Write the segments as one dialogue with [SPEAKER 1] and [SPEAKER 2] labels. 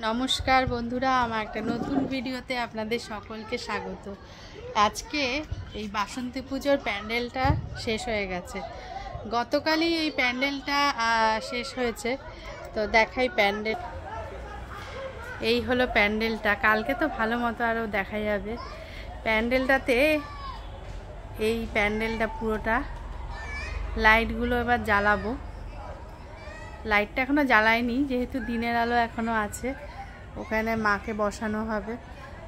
[SPEAKER 1] নমস্কার বন্ধুরা, আমার একটা নতুন ভিডিওতে আপনাদের সকলকে স্বাগত। আজকে এই বাসন্তী পুজোর প্যান্ডেলটা শেষ হয়ে গেছে। গতকালই এই প্যান্ডেলটা শেষ হয়েছে। তো দেখাই প্যান্ডেল, এই হলো প্যান্ডেলটা। কালকে তো ভালো মতো আরও দেখা যাবে প্যান্ডেলটাতে। এই প্যান্ডেলটা পুরোটা লাইটগুলো এবার জ্বালাবো। লাইটটা এখনও জ্বালায়নি, যেহেতু দিনের আলো এখনও আছে। ওখানে মাকে বসানো হবে।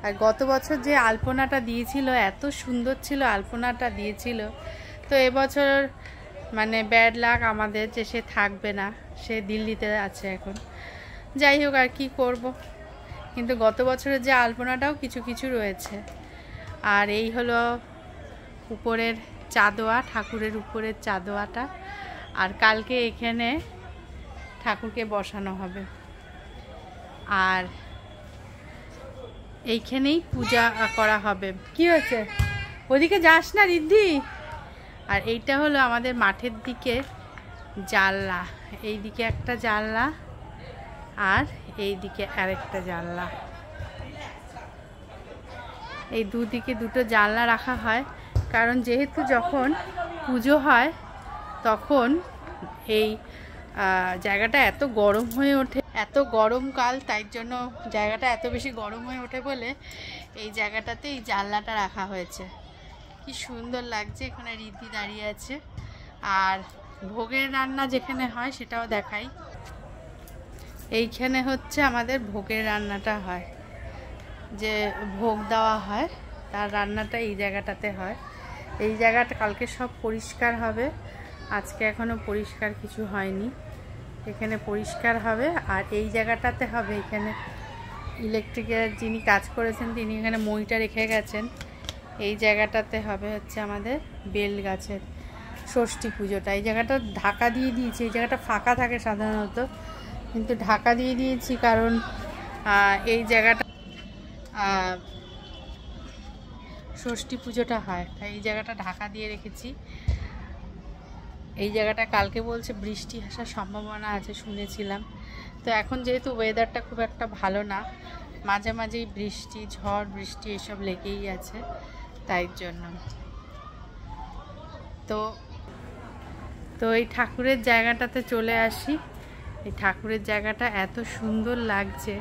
[SPEAKER 1] আর গত বছর যে আলপনাটা দিয়েছিল, এত সুন্দর ছিল আলপনাটা দিয়েছিল। তো এবছর মানে ব্যাড লাক আমাদের, যে সে থাকবে না, সে দিল্লিতে আছে এখন। যাই হোক, আর কি করব, কিন্তু গত বছরের যে আলপনাটাও কিছু কিছু রয়েছে। আর এই হলো উপরের চাঁদোয়া, ঠাকুরের উপরের চাঁদোয়াটা। আর কালকে এখানে ঠাকুরকে বসানো হবে। আর এইখানেই পূজা করা হবে। কি হয়েছে, ওদিকে যাস না রিদ্ধি। আর এইটা হলো আমাদের মাঠের দিকে জানলা, এই দিকে একটা জানলা আর এই দিকে আরেকটা জানলা। এই দুদিকে দুটো জানলা রাখা হয়, কারণ যেহেতু যখন পুজো হয় তখন এই জায়গাটা এত গরম হয়ে ওঠে, এত গরমকাল, তাই জন্য জায়গাটা এত বেশি গরম হয়ে ওঠে বলে এই জায়গাটাতে এই জানলাটা রাখা হয়েছে। কি সুন্দর লাগছে, এখানে রিদ্ধি দাঁড়িয়ে আছে। আর ভোগের রান্না যেখানে হয় সেটাও দেখাই। এইখানে হচ্ছে আমাদের ভোগের রান্নাটা হয়, যে ভোগ দেওয়া হয় তার রান্নাটা এই জায়গাটাতে হয়। এই জায়গাটা কালকে সব পরিষ্কার হবে, আজকে এখনো পরিষ্কার কিছু হয়নি। এখানে পরিষ্কার হবে। আর এই জায়গাটাতে হবে, এখানে ইলেকট্রিকের যিনি কাজ করেছেন তিনি এখানে মইটা রেখে গেছেন। এই জায়গাটাতে হবে হচ্ছে আমাদের বেল গাছের ষষ্ঠী পুজোটা। এই জায়গাটা ঢাকা দিয়ে দিয়েছি, এই জায়গাটা ফাঁকা থাকে সাধারণত, কিন্তু ঢাকা দিয়ে দিয়েছি কারণ এই জায়গাটা ষষ্ঠী পুজোটা হয়, তাই এই জায়গাটা ঢাকা দিয়ে রেখেছি। এই জায়গাটা কালকে বলছে বৃষ্টি আসার সম্ভাবনা আছে শুনেছিলাম। তো এখন যেহেতু ওয়েদারটা খুব একটা ভালো না, মাঝে মাঝেই বৃষ্টি, ঝড় বৃষ্টি এসব লেগেই আছে, তাই জন্য। তো এই ঠাকুরের জায়গাটাতে চলে আসি। এই ঠাকুরের জায়গাটা এত সুন্দর লাগছে।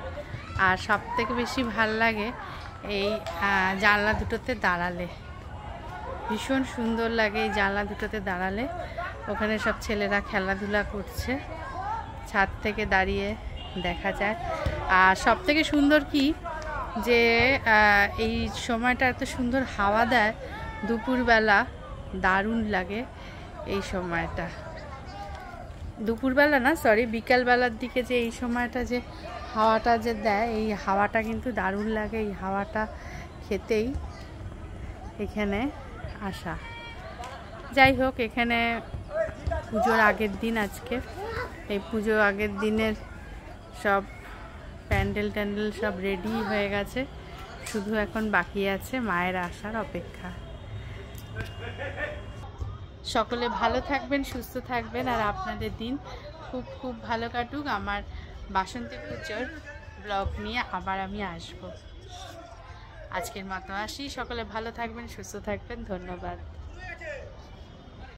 [SPEAKER 1] আর সব থেকে বেশি ভাল লাগে এই জানলা দুটোতে দাঁড়ালে, ভীষণ সুন্দর লাগে এই জানলা দুটোতে দাঁড়ালে। ওখানে সব ছেলেরা খেলাধুলা করছে, ছাদ থেকে দাঁড়িয়ে দেখা যায়। আর সব থেকে সুন্দর কি, যে এই সময়টা এত সুন্দর হাওয়া দেয় দুপুরবেলা, দারুণ লাগে এই সময়টা। দুপুরবেলা না, সরি, বিকালবেলার দিকে যে এই সময়টা যে হাওয়াটা যে দেয়, এই হাওয়াটা কিন্তু দারুণ লাগে। এই হাওয়াটা খেতেই এখানে আসা। যাই হোক, এখানে পুজোর আগের দিন আজকে, এই পুজো আগের দিনের সব প্যান্ডেল ট্যান্ডেল সব রেডি হয়ে গেছে, শুধু এখন বাকি আছে মায়ের আসার অপেক্ষা। সকলে ভালো থাকবেন, সুস্থ থাকবেন, আর আপনাদের দিন খুব খুব ভালো কাটুক। আমার বাসন্তী পুজোর ব্লগ নিয়ে আবার আমি আসব। আজকের মতো আসি, সকলে ভালো থাকবেন, সুস্থ থাকবেন, ধন্যবাদ।